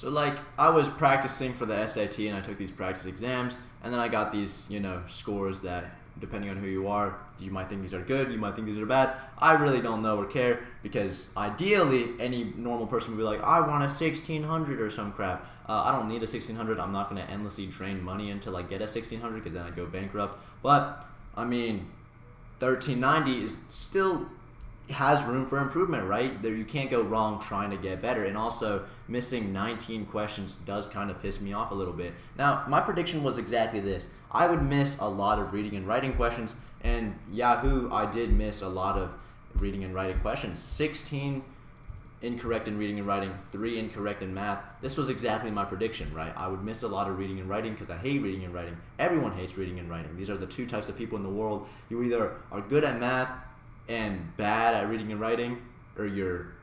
So like I was practicing for the SAT and I took these practice exams and then I got these, scores that depending on who you are, you might think these are good, you might think these are bad. I really don't know or care because ideally any normal person would be like, I want a 1600 or some crap. I don't need a 1600. I'm not going to endlessly drain money until I get a 1600 because then I go bankrupt. But I mean, 1390 is still has room for improvement, right? There, you can't go wrong trying to get better. And also, missing 19 questions does kind of piss me off a little bit. Now, my prediction was exactly this. I would miss a lot of reading and writing questions, and Yahoo, I did miss a lot of reading and writing questions. 16 incorrect in reading and writing, 3 incorrect in math. This was exactly my prediction, right? I would miss a lot of reading and writing because I hate reading and writing. Everyone hates reading and writing. These are the two types of people in the world. You either are good at math and bad at reading and writing, or you're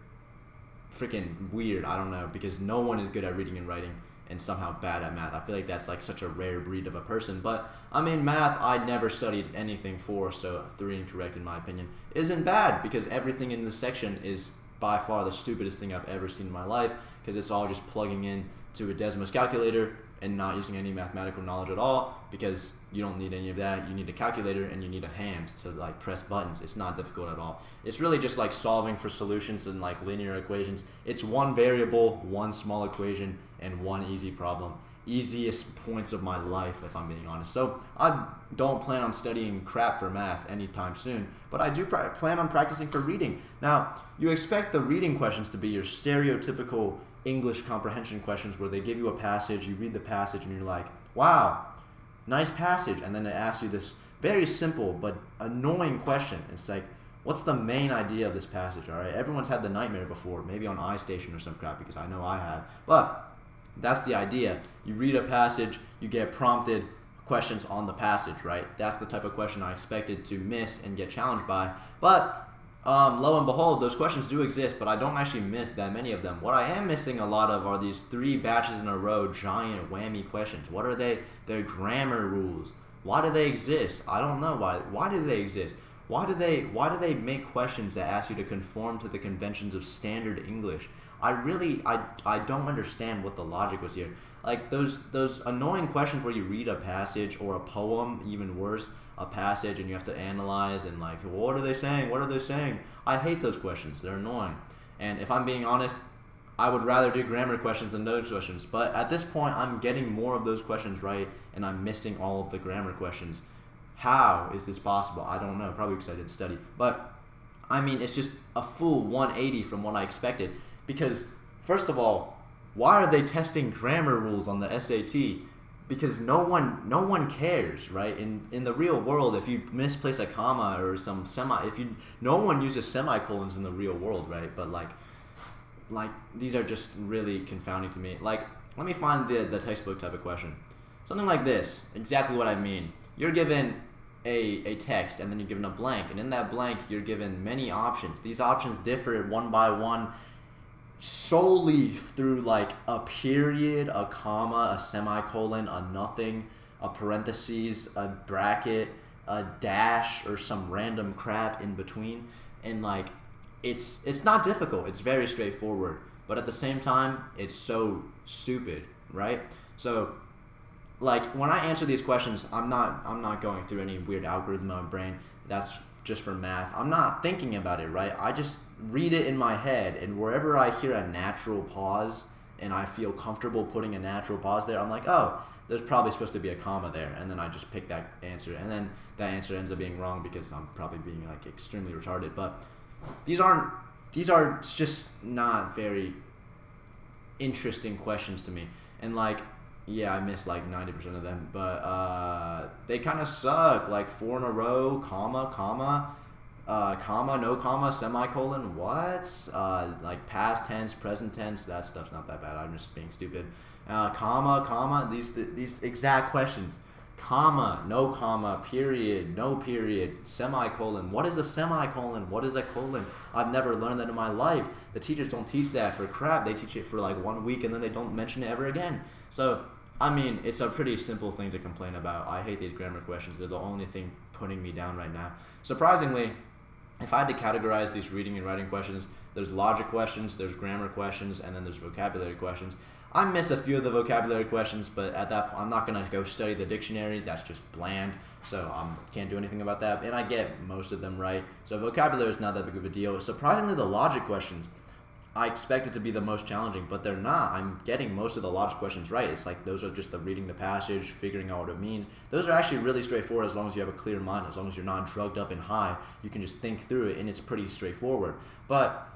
freaking weird. I don't know, because no one is good at reading and writing and somehow bad at math. I feel like that's like such a rare breed of a person. But I mean, math I never studied anything for, so 3 incorrect in my opinion isn't bad because everything in this section is by far the stupidest thing I've ever seen in my life because it's all just plugging in to a Desmos calculator and not using any mathematical knowledge at all because you don't need any of that. You need a calculator and you need a hand to like press buttons. It's not difficult at all. It's really just like solving for solutions and like linear equations. It's one variable, one small equation, and one easy problem. Easiest points of my life, if I'm being honest. So I don't plan on studying crap for math anytime soon, but I do plan on practicing for reading. Now, you expect the reading questions to be your stereotypical English comprehension questions where they give you a passage, you read the passage, and you're like, wow, nice passage. And then they ask you this very simple but annoying question. It's like, what's the main idea of this passage? All right, everyone's had the nightmare before, maybe on iStation or some crap, because I know I have. But that's the idea. You read a passage, you get prompted questions on the passage, right? That's the type of question I expected to miss and get challenged by. But lo and behold, those questions do exist, but I don't actually miss that many of them. What I am missing a lot of are these 3 batches in a row, giant whammy questions. What are they? They're grammar rules. Why do they exist? I don't know why. Why do they exist? Why do they make questions that ask you to conform to the conventions of standard English? I don't understand what the logic was here. Like those annoying questions where you read a passage or a poem, even worse, a passage, and you have to analyze and like, what are they saying? What are they saying? I hate those questions. They're annoying. And if I'm being honest, I would rather do grammar questions than those questions. But at this point, I'm getting more of those questions right, and I'm missing all of the grammar questions. How is this possible? I don't know. Probably because I didn't study. But I mean, it's just a full 180 from what I expected. Because first of all, why are they testing grammar rules on the SAT? Because no one cares, right? In the real world, if you misplace a comma or some no one uses semicolons in the real world, right? But like these are just really confounding to me. Like, let me find the textbook type of question. Something like this, exactly what I mean. You're given a text and then you're given a blank, and in that blank you're given many options. These options differ one by one solely through like a period, a comma, a semicolon, a nothing, a parentheses, a bracket, a dash, or some random crap in between. And like it's not difficult, it's very straightforward, but at the same time it's so stupid, right? So like when I answer these questions, I'm not going through any weird algorithm in my brain. That's just for math. I'm not thinking about it, right? I just read it in my head, and wherever I hear a natural pause and I feel comfortable putting a natural pause there, I'm like, oh, there's probably supposed to be a comma there, and then I just pick that answer, and then that answer ends up being wrong because I'm probably being like extremely retarded. But these are just not very interesting questions to me, and like, yeah, I missed like 90% of them, but they kind of suck. Like 4 in a row, comma, no comma, semicolon, what? Like past tense, present tense, that stuff's not that bad. I'm just being stupid. Comma, these exact questions. Comma, no comma, period, no period, semicolon. What is a semicolon? What is a colon? I've never learned that in my life. The teachers don't teach that for crap. They teach it for like 1 week and then they don't mention it ever again. So, I mean, it's a pretty simple thing to complain about. I hate these grammar questions. They're the only thing putting me down right now. Surprisingly, if I had to categorize these reading and writing questions, there's logic questions, there's grammar questions, and then there's vocabulary questions. I miss a few of the vocabulary questions, but at that point, I'm not going to go study the dictionary. That's just bland, so I can't do anything about that. And I get most of them right. So vocabulary is not that big of a deal. Surprisingly, the logic questions, I expect it to be the most challenging, but they're not. I'm getting most of the logic questions right. It's like those are just the reading the passage, figuring out what it means. Those are actually really straightforward as long as you have a clear mind. As long as you're not drugged up and high, you can just think through it, and it's pretty straightforward. But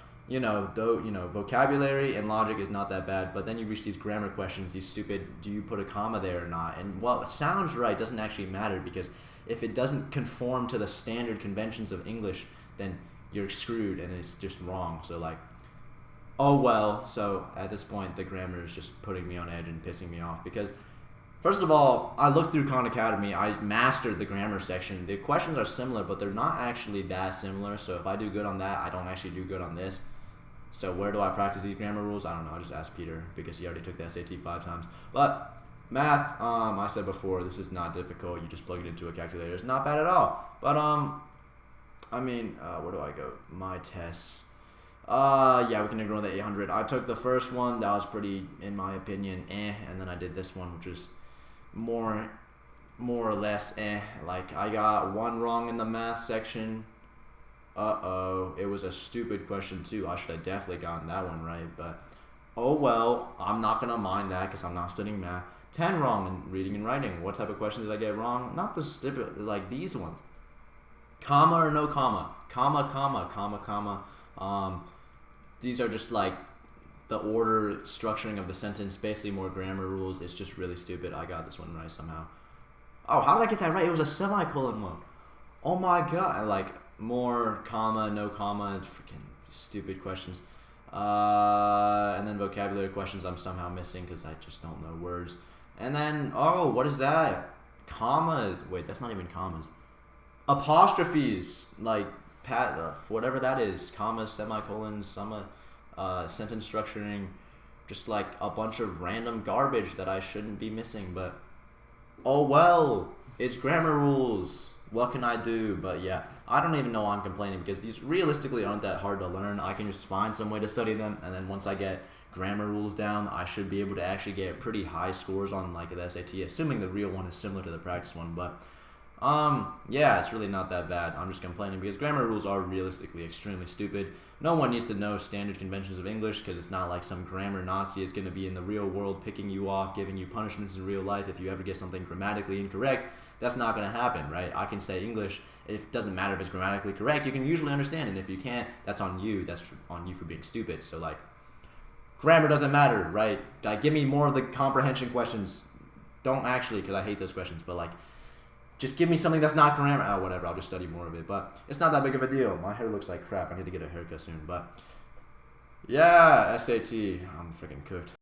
vocabulary and logic is not that bad, but then you reach these grammar questions, these stupid, do you put a comma there or not? And well, it sounds right, doesn't actually matter, because if it doesn't conform to the standard conventions of English, then you're screwed and it's just wrong. So like, oh well, so at this point, the grammar is just putting me on edge and pissing me off, because first of all, I looked through Khan Academy, I mastered the grammar section. The questions are similar, but they're not actually that similar, so if I do good on that, I don't actually do good on this. So where do I practice these grammar rules? I don't know. I just asked Peter because he already took the SAT 5 times. But math, I said before, this is not difficult. You just plug it into a calculator. It's not bad at all. But where do I go? My tests. Yeah, we can ignore the 800. I took the first one. That was pretty, in my opinion, and then I did this one, which is more or less Like I got one wrong in the math section. It was a stupid question too. I should have definitely gotten that one right, but oh well, I'm not gonna mind that because I'm not studying math. 10 wrong in reading and writing. What type of questions did I get wrong? Not the stupid, like these ones. Comma or no comma? Comma, comma, comma, comma. These are just like the order structuring of the sentence, basically more grammar rules. It's just really stupid. I got this one right somehow. Oh, how did I get that right? It was a semicolon one. Oh my god, like more comma, no comma, freaking stupid questions. And then vocabulary questions I'm somehow missing because I just don't know words. And then, oh, what is that? Comma, wait, that's not even commas. Apostrophes, like, whatever that is. Commas, semicolons, sentence structuring, just like a bunch of random garbage that I shouldn't be missing, but oh well, it's grammar rules. What can I do? But yeah, I don't even know why I'm complaining because these realistically aren't that hard to learn. I can just find some way to study them, and then once I get grammar rules down, I should be able to actually get pretty high scores on like the SAT, assuming the real one is similar to the practice one. But yeah, it's really not that bad. I'm just complaining because grammar rules are realistically extremely stupid. No one needs to know standard conventions of English because it's not like some grammar Nazi is going to be in the real world picking you off, giving you punishments in real life if you ever get something grammatically incorrect. That's not going to happen, right? I can say English. It doesn't matter if it's grammatically correct. You can usually understand it. And if you can't, that's on you. That's on you for being stupid. So, like, grammar doesn't matter, right? Like, give me more of the comprehension questions. Don't actually, because I hate those questions. But, like, just give me something that's not grammar. Oh, whatever. I'll just study more of it. But it's not that big of a deal. My hair looks like crap. I need to get a haircut soon. But, yeah, SAT. I'm freaking cooked.